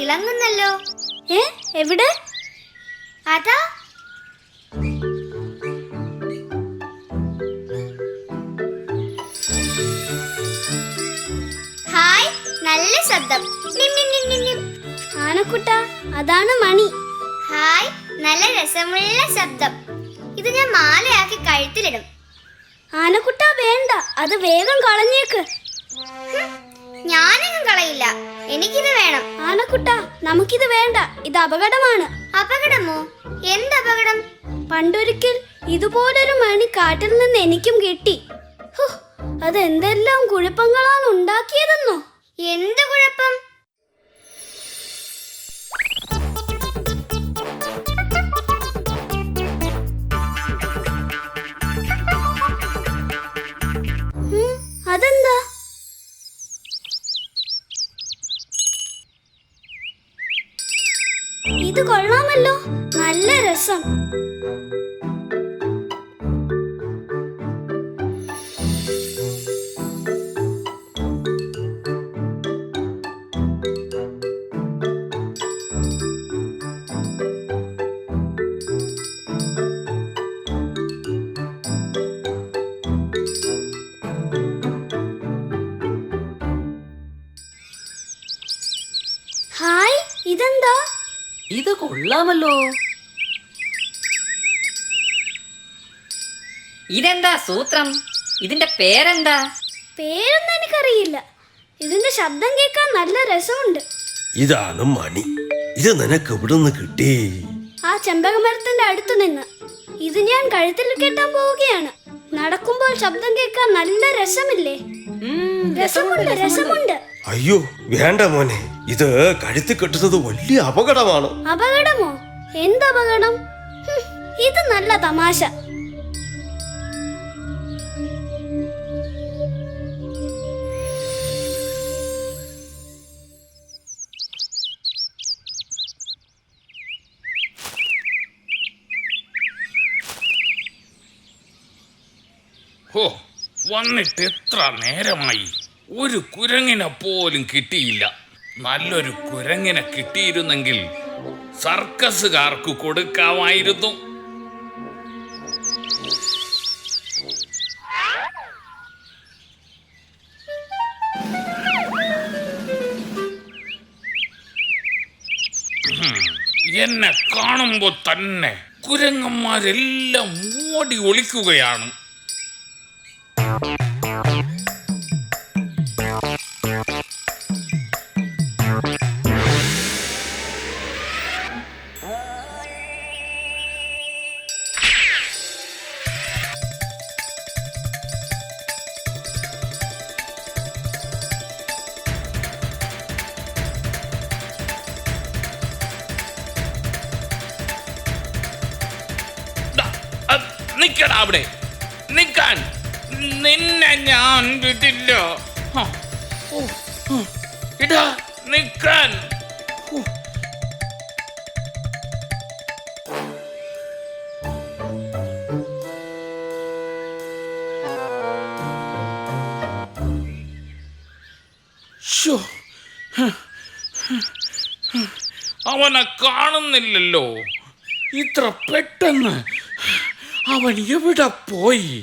തിളങ്ങുന്നല്ലോ. എവിടെ? അതാ. ഹായ്, നല്ല ശബ്ദം. ആനക്കുട്ട, അതാണ് മണി. ഹായ്, നല്ല രസമുള്ള ശബ്ദം. ഇത് ഞാൻ മാലയാക്കി കഴുത്തിലിടും. ആനക്കുട്ട വേണ്ട, അത് വേഗം കളഞ്ഞേക്ക്. ഞാനൊന്നും കളയില്ല, എനിക്കിത് വേണം. ആനക്കുട്ട, നമുക്കിത് വേണ്ട, ഇത് അപകടമാണ്. അപകടമോ? എന്തപകടം? പണ്ടൊരിക്കൽ ഇതുപോലൊരു മണി കാട്ടിൽ നിന്ന് എനിക്കും കിട്ടി. അതെന്തെല്ലാം കുഴപ്പങ്ങളാണ് ഉണ്ടാക്കിയതെന്നോ. എന്ത് കുഴപ്പം? അതെന്താ? ഇത് കൊള്ളാമല്ലോ, നല്ല രസം. ഹായ്, ഇതെന്താ? ഇത് കൊള്ളാമല്ലോ. ഇതെന്താ സൂത്രം? ഇതിന്റെ പേരെന്താ? പേരൊന്നും എനിക്കറിയില്ല. ഇതിന്റെ ശബ്ദം കേൾക്കാൻ നല്ല രസമുണ്ട്. ഇതാണ് മണി. ഇത് നിനക്ക് എവിടുന്ന് കിട്ടി? ആ ചെമ്പകമരത്തിന്റെ അടുത്ത് നിന്ന്. ഇത് ഞാൻ കഴുത്തിൽ കെട്ടാൻ പോവുകയാണ്. നടക്കുമ്പോൾ ശബ്ദം കേൾക്കാൻ നല്ല രസമില്ലേ? രസമുണ്ട്, രസമുണ്ട്. അയ്യോ വേണ്ട മോനെ, ഇത് കഴുത്തി കെട്ടുന്നത് വലിയ അപകടമാണ്. അപകടമോ? എന്തപകടം? ഇത് നല്ല തമാശ. ഹോ, വന്നിട്ട് എത്ര നേരമായി, ഒരു കുരങ്ങിനെ പോലും കിട്ടിയില്ല. നല്ലൊരു കുരങ്ങിനെ കിട്ടിയിരുന്നെങ്കിൽ സർക്കസുകാർക്ക് കൊടുക്കാമായിരുന്നു. എന്നെ കാണുമ്പോ തന്നെ കുരങ്ങന്മാരെല്ലാം ഓടി ഒളിക്കുകയാണ്. നിക്കടാ അവിടെ, നിക്കാൻ. നിന്നെ ഞാൻ വിടില്ല. ഇടാ നിക്കാൻ. അവനെ കാണുന്നില്ലല്ലോ. ഇത്ര പെട്ടെന്ന് അവൻ എവിടെ പോയി?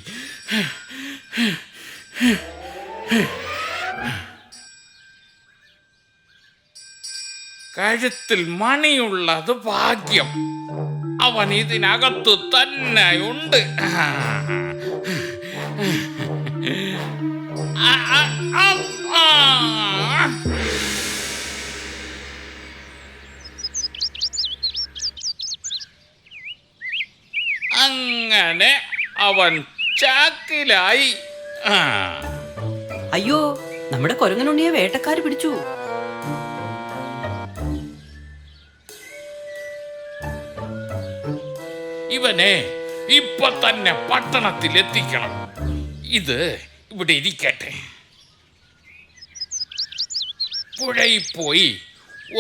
കഴുത്തിൽ മണിയുള്ളത് ഭാഗ്യം. അവൻ ഇതിനകത്തു തന്നെ ഉണ്ട്. അങ്ങനെ അവൻ ചാക്കിലായി. അയ്യോ, നമ്മുടെ കൊരങ്ങനുണ്ണിയെ വേട്ടക്കാര് പിടിച്ചു. ഇവനെ ഇപ്പൊ തന്നെ പട്ടണത്തിൽ എത്തിക്കണം. ഇത് ഇവിടെ ഇരിക്കട്ടെ. പുഴയിൽ പോയി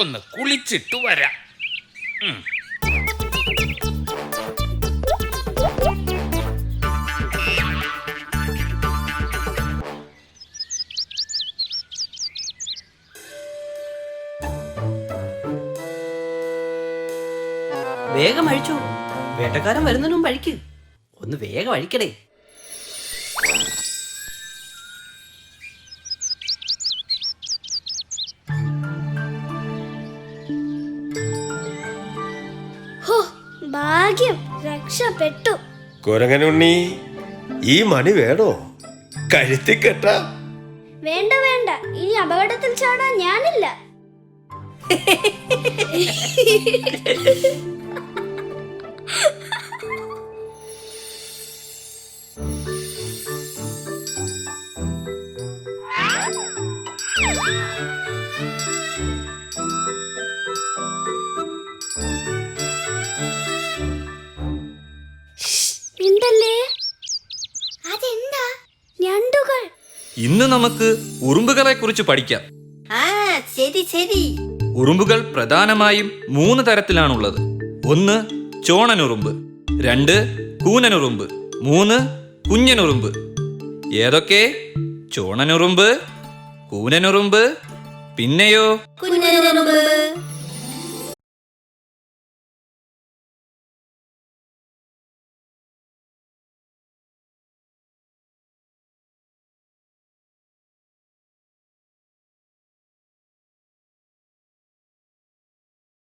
ഒന്ന് കുളിച്ചിട്ട് വരാം. വേട്ടക്കാരൻ വരുന്നതിനും വഴിക്ക് ഒന്ന് വേഗം അഴിക്കടേ. ഹോ, ഭാഗ്യം, രക്ഷപ്പെട്ടു. കുരങ്ങനുണ്ണി, ഈ മണി വേണോ? കഴുത്തി കെട്ടാം. വേണ്ട വേണ്ട, ഇനി അപകടത്തിൽ ചാടാൻ ഞാനില്ല. ഉണ്ടല്ലേ? അതെന്താ? ഞണ്ടുകൾ. ഇന്ന് നമുക്ക് ഉറുമ്പുകളെ കുറിച്ച് പഠിക്കാം. ശരി. ഉറുമ്പുകൾ പ്രധാനമായും 3 തരത്തിലാണുള്ളത്. 1 ചോണനുറുമ്പ്, 2 കൂനനുറുമ്പ്, 3 കുഞ്ഞനുറുമ്പ്. ഏതൊക്കെ? ചോണനുറുമ്പ്, കൂനനുറുമ്പ്, പിന്നെയോ കുഞ്ഞനുറുമ്പ്.